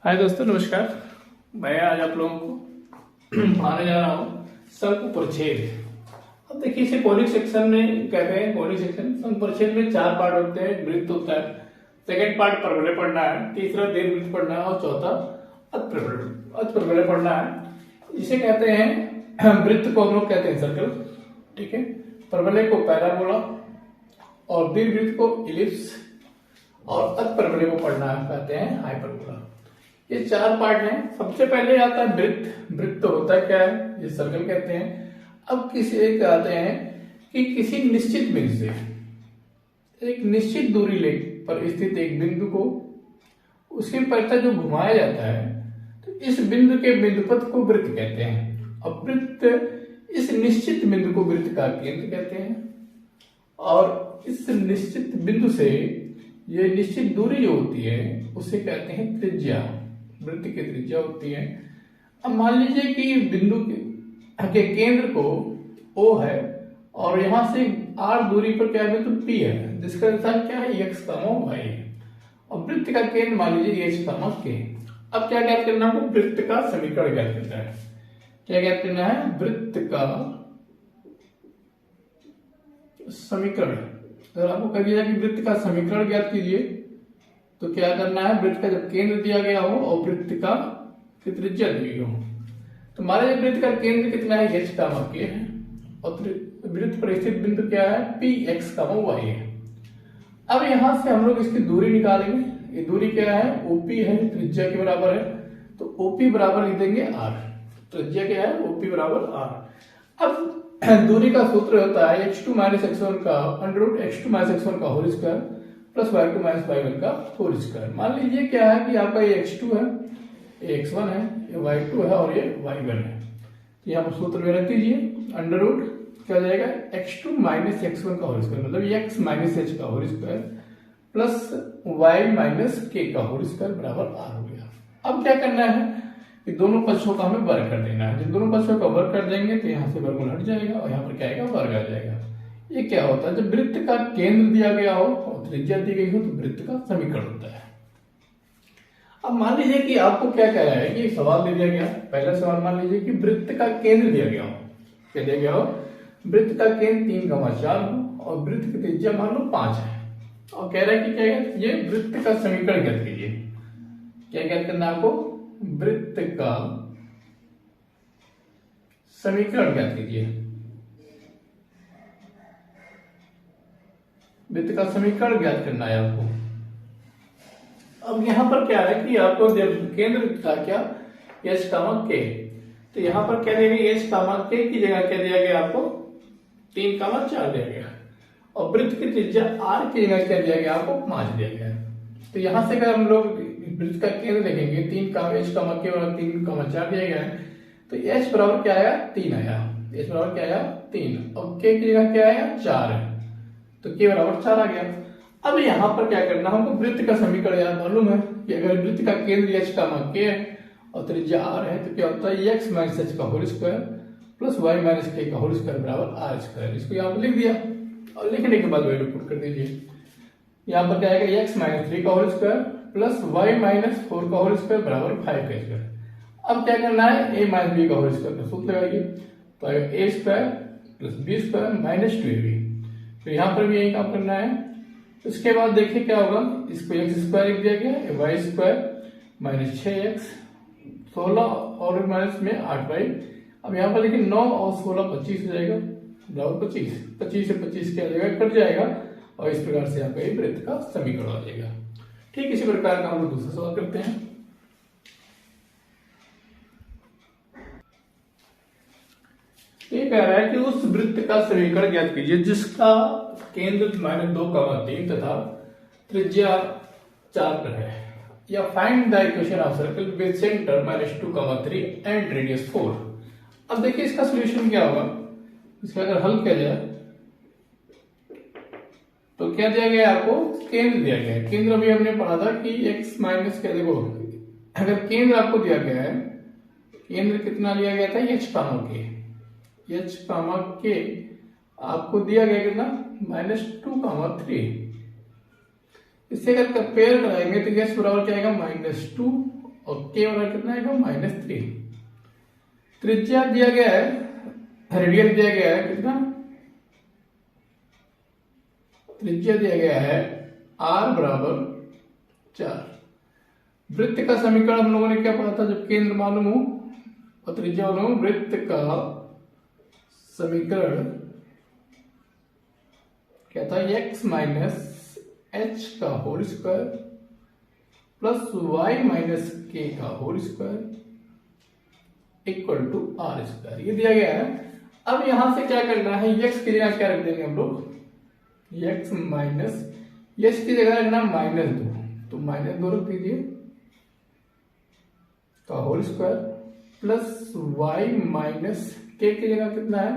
हाय दोस्तों, नमस्कार। मैं आज आप लोगों को पढ़ाने जा रहा हूँ शंकु परिच्छेद। अब देखिए, इसे कॉनिक सेक्शन में कहते हैं। कॉनिक सेक्शन शंकु परिच्छेद में 4 पार्ट होते हैं। वृत्त होता है, सेकंड पार्ट परवलय पढ़ना है, तीसरा दीर्घवृत्त पढ़ना है और चौथा अतिपरवलय पढ़ना है। इसे कहते हैं वृत्त को हम लोग कहते हैं सर्कल, ठीक है। परवलय को पैराबोला और दीर्घवृत्त को इलिप्स और अतिपरवलय को पढ़ना है कहते हैं हाइपरबोला। ये 4 पार्ट हैं। सबसे पहले आता है वृत्त। वृत्त होता है क्या है, ये सर्कल कहते हैं। अब किसी एक आते हैं कि किसी निश्चित बिंदु से एक निश्चित दूरी ले पर स्थित एक बिंदु को उसके परितः जो घुमाया जाता है, तो इस बिंदु के बिंदुपथ को वृत्त कहते हैं। अब वृत्त इस निश्चित बिंदु को वृत्त का केंद्र कहते हैं और इस निश्चित बिंदु से ये निश्चित दूरी जो होती है उसे कहते हैं त्रिज्या। वृत्त की त्रिज्या होती है। अब मान लीजिए कि बिंदु के केंद्र को O है और यहां से R दूरी पर क्या है, तो P है, जिसका स्थान क्या है, x, y है। और वृत्त का केंद्र मान लीजिए h, k। अब क्या ज्ञात करना है, वृत्त का समीकरण ज्ञात करना है। क्या ज्ञात करना है, वृत्त का समीकरण। अगर आपको कह दिया कि वृत्त का समीकरण ज्ञात कीजिए तो क्या करना है, वृत्त का जब केंद्र दिया गया हो और वृत्त का त्रिज्या दी हो, तो मान लीजिए वृत्त का केंद्र कितना है, h, k है और वृत्त पर स्थित बिंदु क्या है, p, x, y है। अब यहां से हम लोग इसकी दूरी निकालेंगे। ये दूरी क्या है, OP है, त्रिज्या के बराबर है, तो OP बराबर लिख देंगे r। त्रिज्या क्या है, OP बराबर r। अब दूरी का सूत्र होता है x2 - x1 का √x2 - x1 का whole square plus y2 - y1 का होल स्क्वायर। मान लीजिए क्या है कि आपका ये x2 है, ये x1 है, ये y2 है और ये y1 है। तो यहाँ पर सूत्र में रख दीजिए अंडर क्या हो जाएगा, x2 - x1 का होल स्क्वायर मतलब x - h का whole square plus y - k का होल स्क्वायर बराबर r हो गया। अब क्या करना है कि दोनों पक्षों का हमें वर्ग कर देना है। जब दोनों पक्षों का वर्ग कर देंगे तो यहाँ से वर्गमूल हट जाएगा और यहाँ पर क्या आएगा, वर्ग आ जाएगा। ये क्या होता है, जब वृत्त का केंद्र दिया गया हो और त्रिज्या दी गई हो तो वृत्त का समीकरण होता है। अब मान लीजिए कि आपको क्या कह रहा है कि सवाल दे दिया गया। पहला सवाल मान लीजिए कि वृत्त का केंद्र दिया गया हो। क्या दिया गया हो, वृत्त का केंद्र 3,4 हो और वृत्त की त्रिज्या मान लो 5 है और कह रहा है कि क्या है, ये वृत्त का समीकरण ज्ञात कीजिए। क्या ज्ञात करना है आपको, वृत्त का समीकरण ज्ञात कीजिए। वृत्त का समीकरण ज्ञात करना है आपको। अब यहां पर क्या है कि आपको केंद्र का क्या, h, k, तो यहां पर क्या दिया गया, h, k की जगह क्या दिया गया आपको, 3,4 दिया गया और वृत्त की त्रिज्या r की जगह क्या दिया गया आपको, 5 दिया गया। तो यहां से अगर हम लोग वृत्त का केंद्र देखेंगे, 3 का h, k और 3,4 दिया गया है, तो h बराबर क्या आया, 3 आया। h बराबर क्या आया, 3 और k की जगह क्या आया, 4 है, तो k बराबर 4 आ गया। अब यहाँ पर क्या करना, हमको वृत्त का समीकरण यार मालूम है कि अगर वृत्त का केंद्र h, k है और त्रिज्या r है तो क्या होता है, x - h का whole square plus y - k का होल स्क्वायर बराबर r स्क्वायर। इसको यहाँ पर लिख दिया और लिखने के बाद वैल्यू पुट कर दीजिए। यहाँ पर क्या आएगा, x - 3 का होल स्क्वायर प्लस y - 4 का होल स्क्वायर बराबर 5 का स्क्वायर। अब क्या करना है, a - b का होल स्क्वायर का सूत्र लगाइए, तो आएगा a square plus b square - 2ab। तो यहाँ पर भी यही काम करना है। उसके बाद देखिए क्या होगा, इसको x स्क्वायर लिख दिया गया, y स्क्वायर - 6x 16 और माइनस में 8y। अब यहाँ पर देखिए 9 और 16 25 हो जाएगा बराबर 25। 25 से 25 क्या जाएगा, कट जाएगा और इस प्रकार से आपका ये वृत्त का समीकरण आ जाएगा। ठीक इसी प्रकार का हम लोग दूसरा सवाल करते हैं। ये कह रहा है कि उस वृत्त का समीकरण ज्ञात कीजिए जिसका केंद्र -2,3 तथा त्रिज्या 4 पर है, या find the equation of circle with centre -2,3 and radius 4। अब देखिए इसका सॉल्यूशन क्या होगा, इसका अगर हल किया जाए तो क्या दिया गया आपको, केंद्र दिया गया है। केंद्र अभी हमने पढ़ा था कि x माइनस क्या, देखो अगर केंद्र आपको दिया गया है, केंद्र कितना लिया गया था, h, k आपको दिया गया कितना, -2,3। इससे अगर कंपेयर कराएंगे तो x बराबर क्या आएगा, -2 और के बराबर कितना आएगा -3। त्रिज्या दिया गया है, रेडियस दिया गया है कितना, त्रिज्या दिया गया है r बराबर 4। वृत्त का समीकरण हम लोगों ने क्या पढ़ा था, जब केंद्र मालूम हो और त्रिज्या मालूम हो, वृत्त का समीकरण क्या था, x माइनस h का whole square plus y minus k का whole square equal to r square, ये दिया गया है। अब यहां से क्या करना है, x की जगह क्या रख देंगे हम लोग, x माइनस, x की जगह रखना -2, तो -2 रख दीजिए का whole square plus y minus k की जगह कितना है,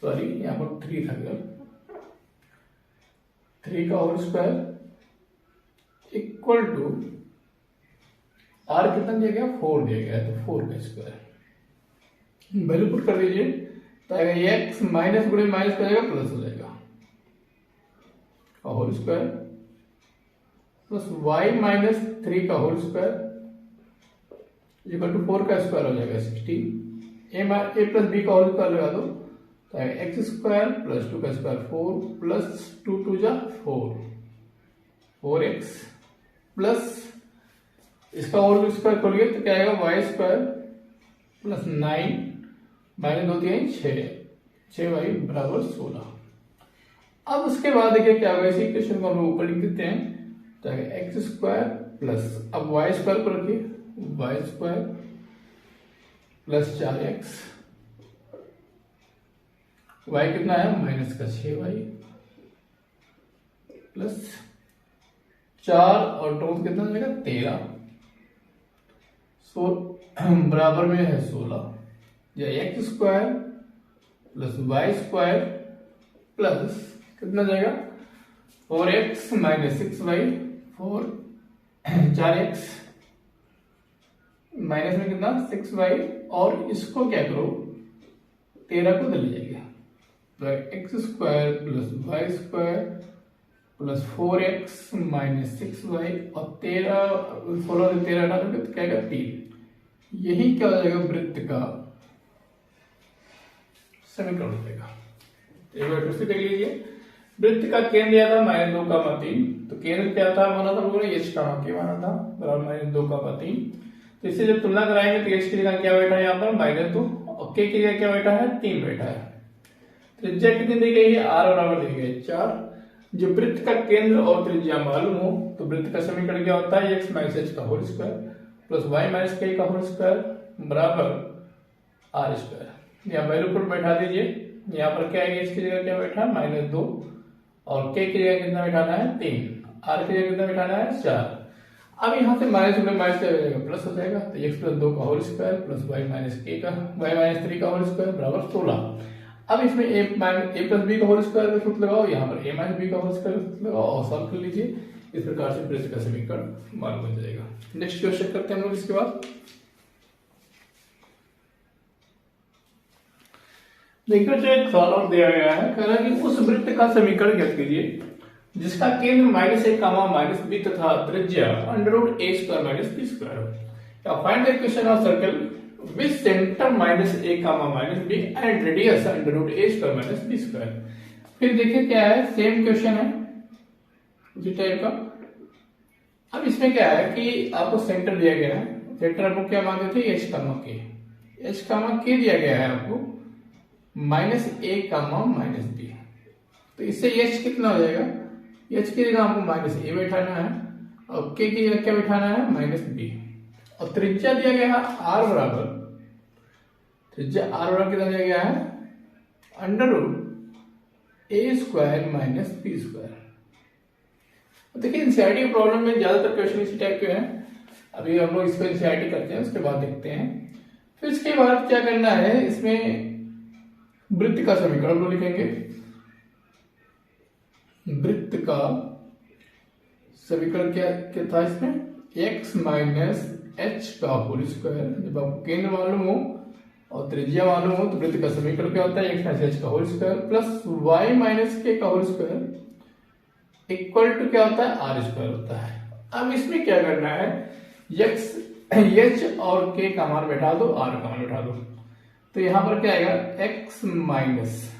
सॉरी यहाँ पर 3 था, 3 का whole square equal to r कितना दिया गया, 4 दिया गया है, तो 4 का स्क्वायर वैल्यू पुट कर दीजिए, तो आएगा x माइनस गुणे माइनस का जाएगा प्लस हो जाएगा का whole square plus y minus 3 का होल स्क्वायर इक्वल टू 4 का स्क्वायर हो जाएगा 16, a प्लस b का होल स्क्वायर लगा दो, तो आएगा एक्स स्क्वायर प्लस 2 का स्क्वायर 4 प्लस 2 2 जा 4x प्लस इसका होल स्क्वायर खोलिए तो क्या आएगा y square plus 9 minus 2 3 6y बराबर 16। अब उसके बाद देखिए क्या होगा, इसी इक्वेशन को हम ऊपर लिख देते हैं, तो आएगा एक्स स्क्वायर प्लस, अब y स्क्वायर को रखिए, y square plus 4x, y कितना है माइनस का 6y प्लस 4 और 2 कितना हो जाएगा 13, बराबर में है 16, या x square plus y square plus कितना जाएगा 4x minus 6y, 4x minus में कितना 6y, और इसको क्या करो 13 को ले जाएगा, तो x square plus y square plus 4x minus 6y और 13 16 से 13 हटा तो क्या आएगा 3। यही क्या हो जाएगा, वृत्त का समीकरण हो जाएगा। एक बार फिर से देख लीजिए, वृत्त का केंद्र दिया था -2,3, तो केंद्र क्या था माना था लोगों ने, h का मान माना था बराबर -2,3, तो इससे जब तुलना कराएंगे तो h की जगह क्या बैठा है यहाँ पर -2 और k की जगह क्या बैठा है 3 बैठा है। त्रिज्या कितनी दी गई है, r बराबर दी गई 4। जो वृत्त का केंद्र और त्रिज्या मालूम हो तो वृत्त का समीकरण क्या होता है, x माइनस h का whole square plus y minus k का होल स्क्वायर बराबर r स्क्वायर। यहाँ वैल्यू पुट बैठा दीजिए, यहाँ पर क्या है, h की जगह क्या बैठा है -2 और k की जगह कितना बैठाना है 3, r की जगह कितना बैठाना है 4। अब यहाँ से माइनस में माइनस का जाएगा प्लस हो जाएगा, तो x प्लस 2 का whole square plus y minus 3 का होल स्क्वायर बराबर 16। अब इसमें a प्लस b का होल स्क्वायर का सूत्र लगाओ, यहाँ पर a माइनस b का होल स्क्वायर का सूत्र लगाओ और सॉल्व कर लीजिए। इस प्रकार से वृत्त का समीकरण मालूम हो जाएगा। नेक्स्ट क्वेश्चन करते हैं हम लोग इसके बाद। देखिए जो एक सवाल और दिया गया है, कह रहा है कि उस वृत्त का समीकरण ज्ञात कीजिए जिसका केंद्र -a, -b तथा त्रिज्या √a² - b²। Find the equation of circle which centre -a, -b and radius √a² - b²। फिर देखिए क्या है, सेम क्वेश्चन है इसी टाइप का। अब इसमें क्या है कि आपको सेंटर दिया गया है, सेंटर आपको क्या मांगे थे h, k दिया गया है आपको -a, -b, तो इससे h कितना हो जाएगा, h की जगह आपको -a बैठाना है और k की जगह क्या बैठाना है -b, और त्रिज्या दिया गया है r बराबर, त्रिज्या r बराबर कितना दिया गया है √a² - b²। देखिए एनसीईआरटी के प्रॉब्लम में ज्यादातर क्वेश्चन इसी टाइप के हैं। अभी हम लोग इसको एनसीईआरटी करते हैं, उसके बाद देखते हैं। फिर इसके बाद क्या करना है, इसमें वृत्त का समीकरण को लिखेंगे। वृत्त का समीकरण क्या क्या था इसमें, x माइनस h का होल स्क्वायर, जब आपको केंद्र मालूम हो और त्रिज्या मालूम हो तो वृत्त का समीकरण क्या होता है, x माइनस h का whole square plus y minus k का होल स्क्वायर इक्वल टू क्या होता है r स्क्वायर होता है। अब इसमें क्या करना है, x एच और के का मान बैठा दो, आर का मान बैठा दो, तो यहाँ पर क्या आएगा एक्स माइनस,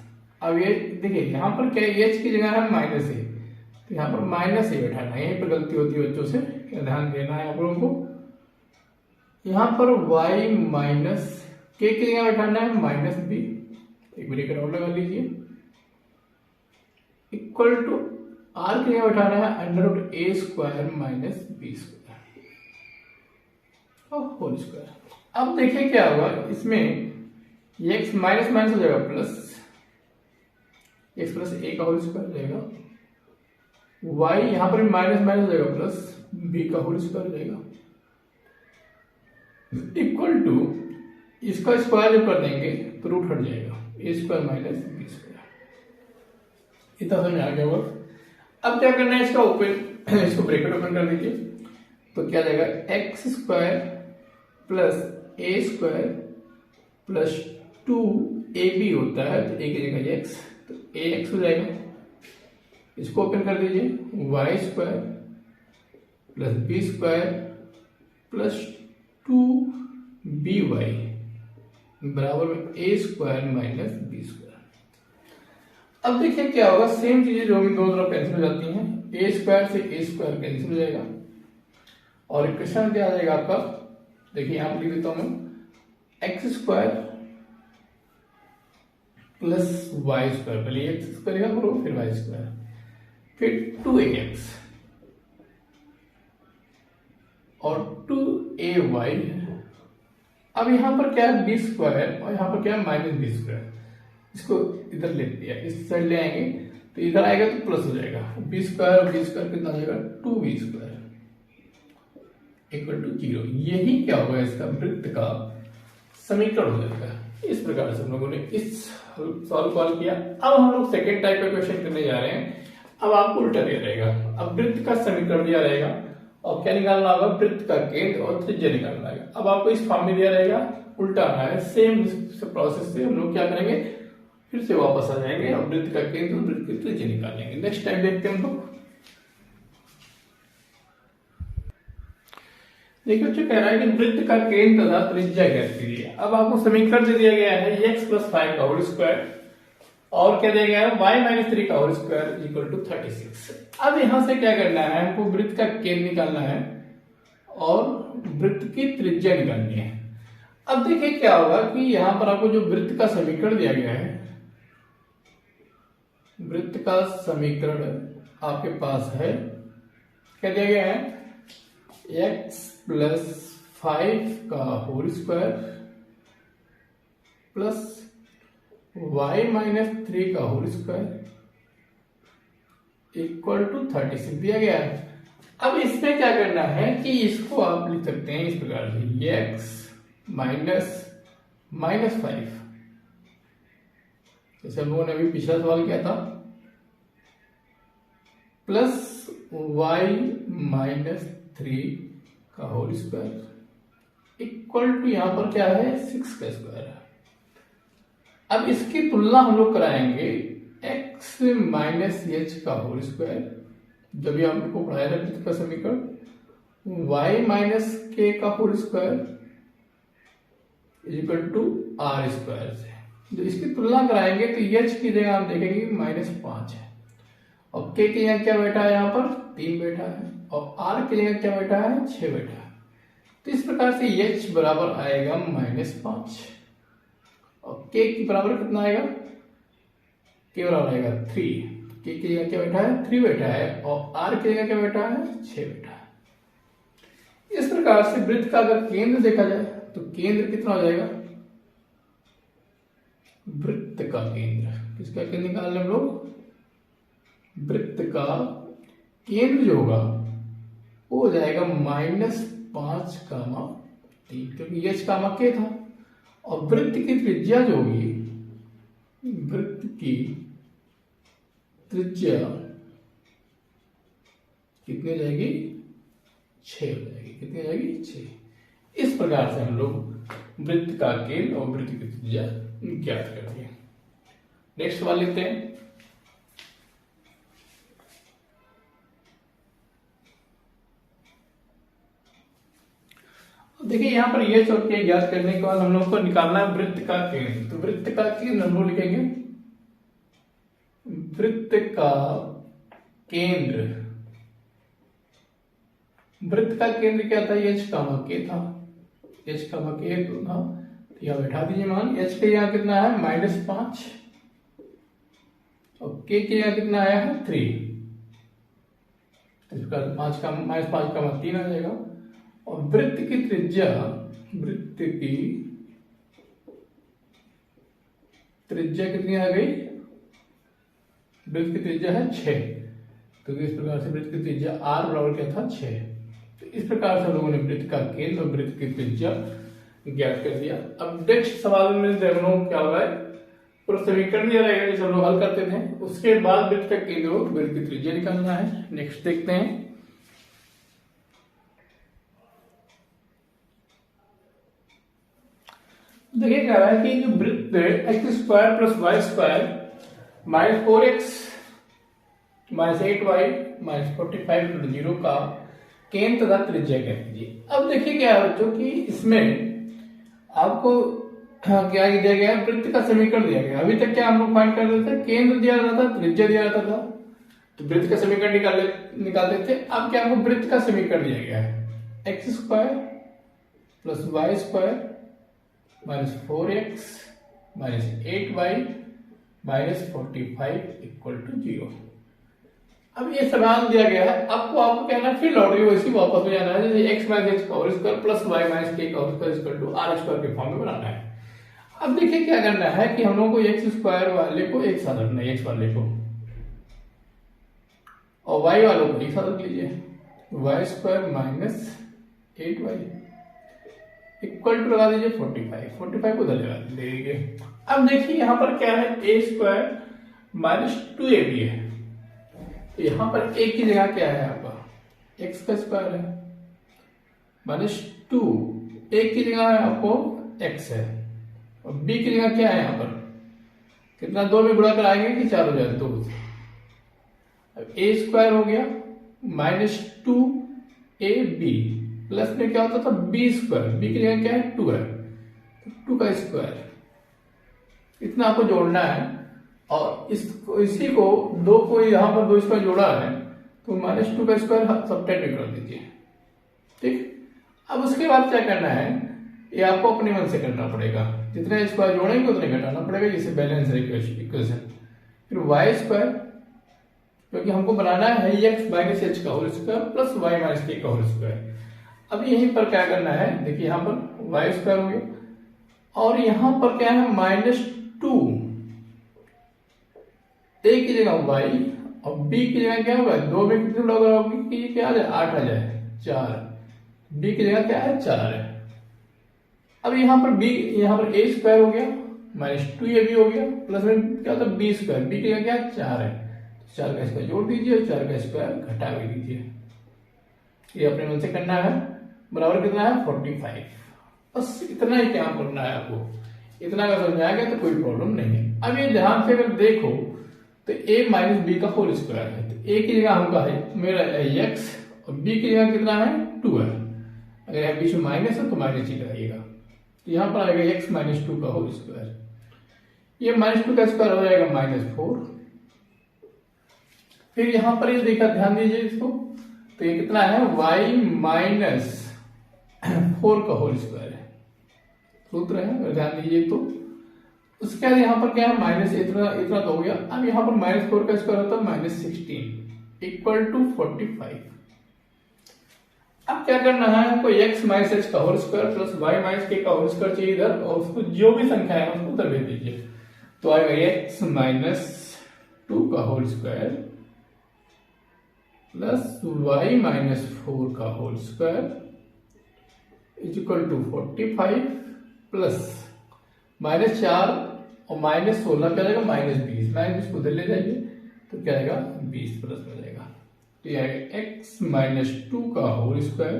अब ये देखिए यहाँ पर क्या है, एच की जगह है माइनस ए, तो यहाँ पर माइनस ए बैठाना है, यहीं पर गलती होती है बच्चों से, ध्यान देना है आप लोगों को। यहाँ पर y माइनस के की जगह बैठाना है माइनस बी, एक ब्रेकेट और लगा लीजिए, इक्वल टू आर की जगह बैठाना है अंडर रूट ए स्क्वायर माइनस बी स्क्वायर और होल स्क्वायर। अब देखिए क्या होगा इसमें, एक्स माइनस माइनस हो जाएगा प्लस, एक्स प्लस ए का होल स्क्वायर हो जाएगा, वाई यहां पर माइनस माइनस हो जाएगा प्लस बी का होल स्क्वायर हो जाएगा, इक्वल टू इसका स्क्वायर जब कर देंगे तो रूट हट जाएगा, ए स्क्वायर माइनस बी स्क्वायर। इतना समझ आ गया होगा। अब क्या करना है, इसका ओपन इसको ब्रैकेट ओपन कर दीजिए, तो क्या जाएगा एक्स स्क्वायर प्लस ए स्क्वायर प्लस 2ab होता है, तो ए की जगह एक्स, तो ए एक्स हो जाएगा, इसको ओपन कर दीजिए, y square plus b square plus 2by बराबर में a square minus b square. अब देखिए क्या होगा, सेम चीजें जो भी दोनों तरफ कैंसिल हो जाती हैं, ए स्क्वायर से ए स्क्वायर कैंसिल हो जाएगा और इक्वेशन क्या आ जाएगा आपका, देखिए यहां पर लिख देता हूं मैं, x square plus y square, पहले एक्स करेगा फिर वाई स्क्वायर, फिर 2ax और 2ay, अब यहां पर क्या है बी स्क्वायर और यहां पर क्या है माइनस बी स्क्वायर, इसको इधर ले लिया, इस साइड ले आएंगे तो इधर आएगा तो प्लस हो जाएगा, बी स्क्वायर और बी स्क्वायर कितना हो जाएगा 2b स्क्वायर इक्वल टू 0। यही क्या होगा, इसका वृत्त का समीकरण हो जाएगा। इस प्रकार से हम लोगों ने इस सॉल्व कॉल किया। अब हम लोग सेकेंड टाइप का क्वेश्चन करने जा रहे हैं। अब आपको उल्टा दिया रहेगा, अब वृत्त का समीकरण दिया रहेगा और क्या निकालना होगा, वृत्त का केंद्र और त्रिज्या निकालना है। अब आपको इस फॉर्म में दिया रहेगा, उल्टा आना है, सेम प्रोसेस से हम लोग क्या करेंगे, फिर से वापस आ जाएंगे और वृत्त का केंद्र और वृत्त की त्रिज्या निकालेंगे। नेक्स्ट टाइम देखते हैं हम लोग। देखिए बच्चों कह रहा है कि वृत्त का केंद्र तथा त्रिज्या ज्ञात कीजिए। अब आपको समीकरण दे दिया गया है x प्लस 5 का होल स्क्वायर और क्या दिया गया है y माइनस 3 का होल स्क्वायर इक्वल टू 36। अब यहां से क्या करना है, हमको वृत्त का केंद्र निकालना है और वृत्त की त्रिज्या निकालनी है। अब देखिए क्या होगा कि यहां पर आपको जो वृत्त का समीकरण दिया गया है, वृत्त का समीकरण आपके पास है, क्या दिया गया है, x प्लस 5 का whole square plus y minus 3 का होल स्क्वायर इक्वल टू 36 दिया गया है। अब इसमें क्या करना है कि इसको आप लिख सकते हैं इस प्रकार से, x माइनस माइनस 5, जैसे हम लोगों ने अभी पिछला सवाल किया था, प्लस y माइनस 3 का होल स्क्वायर इक्वल टू यहां पर क्या है 6 का स्क्वायर है। अब इसकी तुलना हम लोग कराएंगे x माइनस एच का होल स्क्वायर, जब भी आपको पढ़ाया था वृत्त का समीकरण, y माइनस के का whole square equal to r square से। जब इसकी तुलना कराएंगे तो h की जगह हम देखेंगे माइनस 5 है और k की जगह क्या बैठा है, यहाँ पर 3 बैठा है और r की जगह क्या बैठा है 6 बैठा है। तो इस प्रकार से h बराबर आएगा माइनस 5 और k की बराबर कितना आएगा, k बराबर आएगा 3, k की जगह क्या बैठा है 3 बैठा है और r की जगह क्या बैठा है 6 बैठा है। इस प्रकार से वृत्त का अगर केंद्र देखा जाए तो केंद्र कितना हो जाएगा, वृत्त का केंद्र, किसका केंद्र निकाल रहे हम लोग, वृत्त का केंद्र जो होगा वो हो जाएगा माइनस 5 कामा 3, क्योंकि h कामा k था, और वृत्त की त्रिज्या जो होगी, वृत्त की त्रिज्या कितनी हो जाएगी 6 हो जाएगी, कितनी हो जाएगी 6। इस प्रकार से हम लोग वृत्त का केंद्र और वृत्त की त्रिज्या ज्ञात करते हैं। नेक्स्ट सवाल लेते हैं। देखिए यहाँ पर एच और के ज्ञात करने के बाद हम लोग को निकालना है वृत्त का केंद्र। तो वृत्त का केंद्र हम लोग लिखेंगे वृत्त का केंद्र। वृत्त का केंद्र क्या था? एच कामा के था। एच कामा के तो था, तो यहाँ बैठा दीजिए मान। एच के यहाँ कितना है? -5 और के यहाँ कितना आया है? 3। इसका 5 का -3 आ जाएगा। और वृत्त की त्रिज्या कितनी आ गई? वृत्त की त्रिज्या है 6। तो इस प्रकार से वृत्त की त्रिज्या r बराबर क्या था? 6। तो इस प्रकार से हम लोगों ने वृत्त का केंद्र और वृत्त की त्रिज्या ज्ञात कर दिया। अब नेक्स्ट सवाल में हम लोग क्या होगा, पूरा समीकरण दिया रहेगा जैसे हम लोग हल करते थे, उसके बाद वृत्त का केंद्र और वृत्त की त्रिज्या निकालना है। नेक्स्ट देखते हैं। देखिए क्या रहा है कि जो वृत्त x² + y² -4x -8y -45 = 0 का केंद्र तथा त्रिज्या कह दीजिए। अब देखिए क्या है बच्चों कि इसमें आपको क्या दिया गया है? वृत्त का समीकरण दिया गया। अभी तक क्या हम लोग फाइंड कर रहे थे? केंद्र दिया रहता था, त्रिज्या दिया रहता था, तो वृत्त का समीकरण निकालते थे। अब क्या हमको वृत्त का समीकरण दिया गया है? x² + y² -4x -8y -45 = 0। अब ये सवाल दिया गया है, आपको कहना है फिर लौट वैसे वापस में जाना है, जैसे x - h² + y - k² r² के फॉर्म में बनाना है। अब देखिए क्या करना है कि हम लोगों को x² वाले को एक साथ रखना है, x वाले को, और y वालों को एक साथ रख लीजिए। y² - 8y = लगा दीजिए 45 को उधर लगा दीजिए। अब देखिए यहाँ पर क्या है? a² - 2ab है। यहाँ पर a की जगह क्या है? आपका x² है -2, a की जगह है आपको x है, और b की जगह क्या है? यहाँ पर कितना? 2 में गुणा कराएंगे कि 4 हो जाए? 2। अब a² हो गया -2ab प्लस में क्या होता था? b², b की जगह क्या है? 2 है, तो 2 का स्क्वायर। इतना आपको जोड़ना है, और इसी को 2 को यहाँ पर 2 स्क्वायर जोड़ा है, तो -2 का स्क्वायर सब्ट्रैक्ट कर दीजिए। ठीक। अब उसके बाद क्या करना है? ये आपको अपने मन से करना पड़ेगा, जितने स्क्वायर जोड़ेंगे उतने घटाना पड़ेगा, जिससे बैलेंस इक्वेशन। फिर y², क्योंकि हमको बनाना है x - h² + y - k²। अब यहीं पर क्या करना है? देखिए यहाँ पर y² हो गया, और यहाँ पर क्या है? -2, a की जगह y और b की जगह क्या होगा? 2 में कितने लोग होगी कि क्या आ जाए? 8 आ जाए, 4। b की जगह क्या है? 4 है। अब यहाँ पर a² हो गया -2ab हो गया, प्लस में क्या होता है? b², b की जगह क्या है? 4 है, 4 का स्क्वायर जोड़ दीजिए, 4 का स्क्वायर घटा भी दीजिए। ये अपने मन से करना है। बराबर कितना है? 45। बस इतना ही काम करना है आपको। इतना का समझ में आ गया तो कोई प्रॉब्लम नहीं है। अब ये ध्यान से अगर देखो तो a - b का होल स्क्वायर है, तो a की जगह हमका है मेरा x, और b की जगह कितना है? 2 है। अगर यहाँ बीच में माइनस है तो माइनस ही लगाइएगा, तो यहाँ पर आएगा x - 2 का होल स्क्वायर। ये -2 का स्क्वायर हो जाएगा -4। फिर यहाँ पर ये देखा, ध्यान दीजिए इसको, तो ये कितना है? y - 4 का होल स्क्वायर है, सूत्र है, अगर ध्यान दीजिए तो। उसके बाद यहाँ पर क्या है? माइनस इतना तो हो गया। अब यहाँ पर -4 का स्क्वायर होता है -16 = 45। अब क्या करना है आपको? x - h का होल स्क्वायर + y - k का होल स्क्वायर चाहिए इधर, और उसको जो भी संख्या है उसको उधर भेज दीजिए। तो आएगा x - 2 का होल स्क्वायर प्लस y - 4 का होल स्क्वायर = 45 प्लस -4 और -16 क्या जाएगा? -20। -20 को उधर ले जाइए तो क्या आएगा? 20 प्लस में जाएगा। तो यह आएगा x - 2 का होल स्क्वायर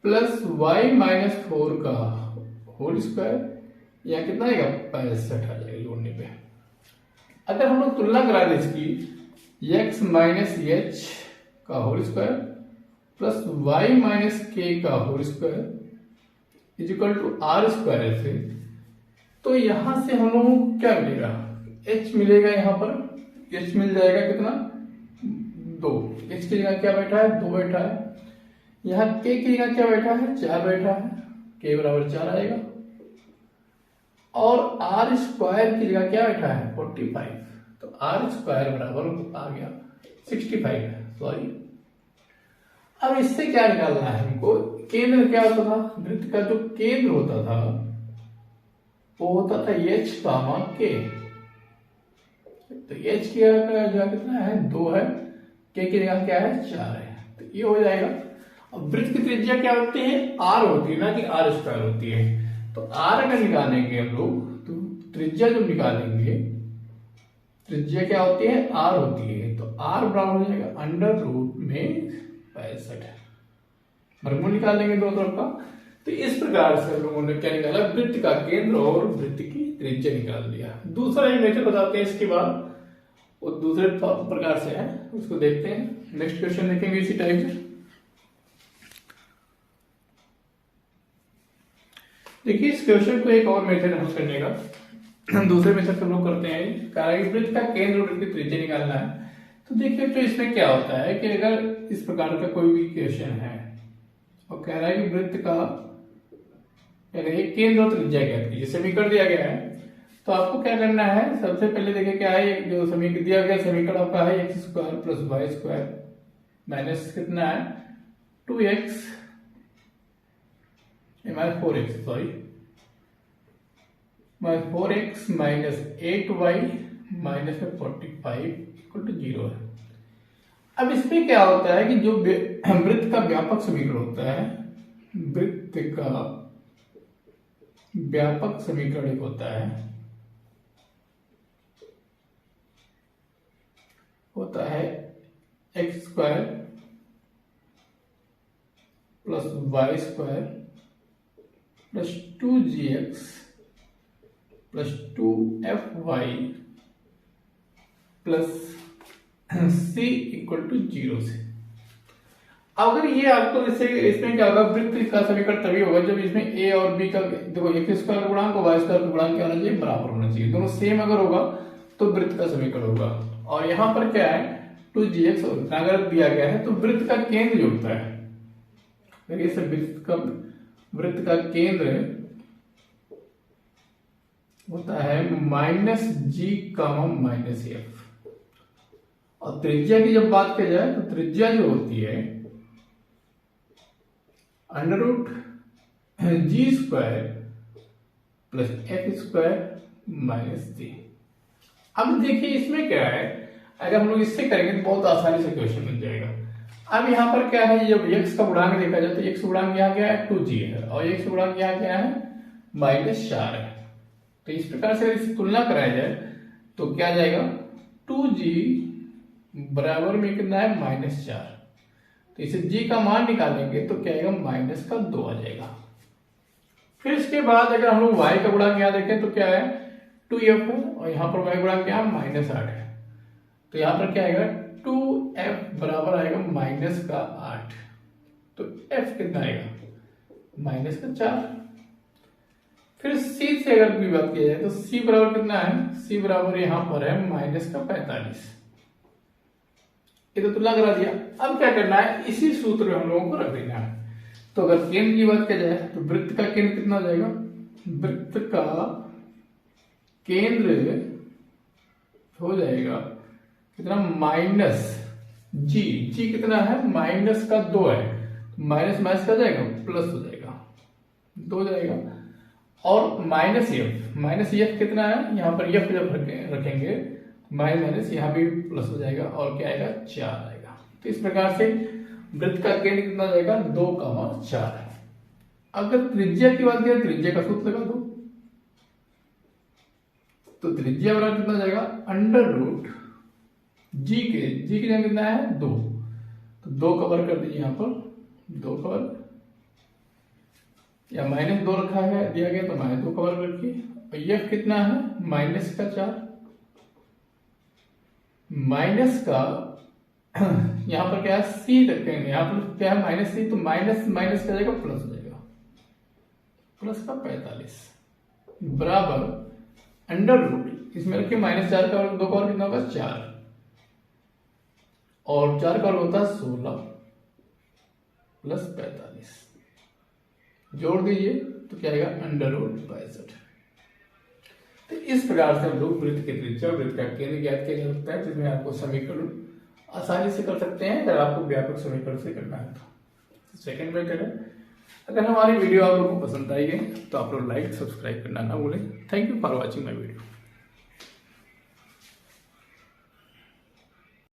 प्लस y - 4 का होल स्क्वायर, या कितना आएगा? 65 आ जाएगा जोड़ने पे। अगर हम लोग तुलना करा दें इसकी, x - h का whole square plus y - k का whole square is equal to r square से, तो यहां से हम लोगों को क्या मिलेगा, h मिलेगा। यहाँ पर h मिल जाएगा कितना, 2। h की जगह क्या बैठा है, 2 बैठा है। यहाँ k की जगह क्या बैठा है, 4 बैठा है, k बराबर 4 आएगा। और r स्क्वायर की जगह क्या बैठा है, 45, तो r स्क्वायर बराबर आ गया 65 है, सॉरी। अब इससे क्या निकालना है हमको, केंद्र क्या होता था, वृत्त का जो केंद्र होता था वो होता था h कामा k। तो h की जगह कितना है, 2 है, k की जगह क्या है, 4 है, तो ये हो जाएगा। अब वृत्त की त्रिज्या क्या होती है, r होती है, ना कि r स्क्वायर होती है। तो r अगर निकालेंगे हम लोग, तो त्रिज्या जो निकालेंगे, त्रिज्या क्या होती है, r होती है, तो r बराबर हो जाएगा अंडर रूट में 65। वर्गमूल निकाल लेंगे दोनों तरफ का। तो इस प्रकार से हम लोगों ने क्या निकाला, वृत्त का केंद्र और वृत्त की त्रिज्या निकाल दिया। दूसरा एक मेथड बताते हैं इसके बाद, वो दूसरे प्रकार से है, उसको देखते हैं। नेक्स्ट क्वेश्चन देखेंगे इसी टाइप से। देखिए इस क्वेश्चन को एक और मेथड हल करने का, दूसरे मेथड हम लोग करते हैं। कारण वृत्त का केंद्र और वृत्त की त्रिज्या निकालना है। तो देखिए तो इसमें क्या होता है कि अगर इस प्रकार का कोई भी क्वेश्चन है और कह रहा है कि वृत्त का केंद्र और त्रिज्या ज्ञात कीजिए, समीकरण दिया गया है, तो आपको क्या करना है, सबसे पहले देखिए क्या है, जो समीकरण दिया गया समीकरण आपका है x square plus y square minus कितना है 2x minus 4x, sorry 4x minus 8y minus 45 equal to 0 है। अब इसमें क्या होता है कि जो वृत्त का व्यापक समीकरण होता है, वृत्त का व्यापक समीकरण एक होता है x square plus y square plus 2gx plus 2fy plus c equal to 0 से। अगर ये आपको इससे इसमें क्या होगा, वृत्त का समीकरण तभी होगा जब इसमें a और b का, देखो एक्स स्क्वायर का गुणांक और वाई स्क्वायर का गुणांक क्या होना चाहिए, बराबर होना चाहिए। दोनों सेम अगर होगा तो वृत्त का समीकरण होगा। और यहाँ पर क्या है 2gx अगर दिया गया है, तो वृत्त का केंद्र जो होता है, वृत्त का केंद्र होता है माइनस जी कामा माइनस एफ। और त्रिज्या की जब बात की जाए तो त्रिज्या जो होती है under root g square plus f square minus g. अब देखिए इसमें क्या है, अगर हम लोग इससे करेंगे तो बहुत आसानी से क्वेश्चन बन जाएगा। अब यहाँ पर क्या है, जब x का गुणांक देखा जाए तो x गुणांक यहाँ क्या है 2g है, और x गुणांक यहाँ क्या है -4 है। तो इस प्रकार से इसकी तुलना कराया जाए तो क्या जाएगा, 2g बराबर में कितना है -4। तो इसे g का मान निकालेंगे तो क्या आएगा -2 आ जाएगा। फिर इसके बाद अगर हम लोग y का गुणांक यहाँ देखें तो क्या है 2f है, और यहाँ पर y गुणांक क्या है -8 है। तो यहाँ पर क्या आएगा 2f बराबर आएगा -8। तो f कितना आएगा -4। फिर c से अगर भी बात की जाए तो c बराबर कितना है, c बराबर यहाँ पर है -45। ये तो तुलना करा दिया। अब क्या करना है, इसी सूत्र में हम लोगों को रख देना है। तो अगर केंद्र की बात की जाए तो वृत्त का केंद्र कितना हो जाएगा, वृत्त का केंद्र हो जाएगा कितना जी कितना है -2 है, माइनस माइनस का जाएगा प्लस हो जाएगा 2 जाएगा। और माइनस एफ कितना है, यहाँ पर एफ जब रखेंगे माइनस यहाँ भी प्लस हो जाएगा, और क्या आएगा 4 आएगा। तो इस प्रकार से वृत्त का केंद्र कितना हो जाएगा 2,4 है। अगर त्रिज्या की बात करें, त्रिज्या का सूत्र लगा दो, तो त्रिज्या बराबर कितना जाएगा अंडर रूट जी की जगह कितना है 2, तो 2 कवर कर दीजिए, यहाँ पर 2 कवर या -2 रखा है दिया गया तो -2 कवर रखिए। और एफ कितना है -4 माइनस का यहाँ पर क्या है c रखेंगे, यहाँ पर क्या है -c, तो माइनस माइनस का जाएगा प्लस हो जाएगा। प्लस का 45 बराबर अंडर रूट, इसमें रखिए -4 का वर्ग, 2 का वर्ग कितना होगा 4, और 4 का वर्ग होता है 16 प्लस 45, जोड़ दीजिए तो क्या आएगा अंडर रूट 62। तो इस प्रकार से हम लोग वृत्त की त्रिज्या और वृत्त का केंद्र ज्ञात किया जा सकता है, जिसमें आपको समीकरण आसानी से कर सकते हैं अगर आपको व्यापक समीकरण से करना है तो। सेकंड मेथड है। अगर हमारी वीडियो आप लोगों को पसंद आई है तो आप लोग लाइक सब्सक्राइब करना ना भूलें। Thank you for watching my video.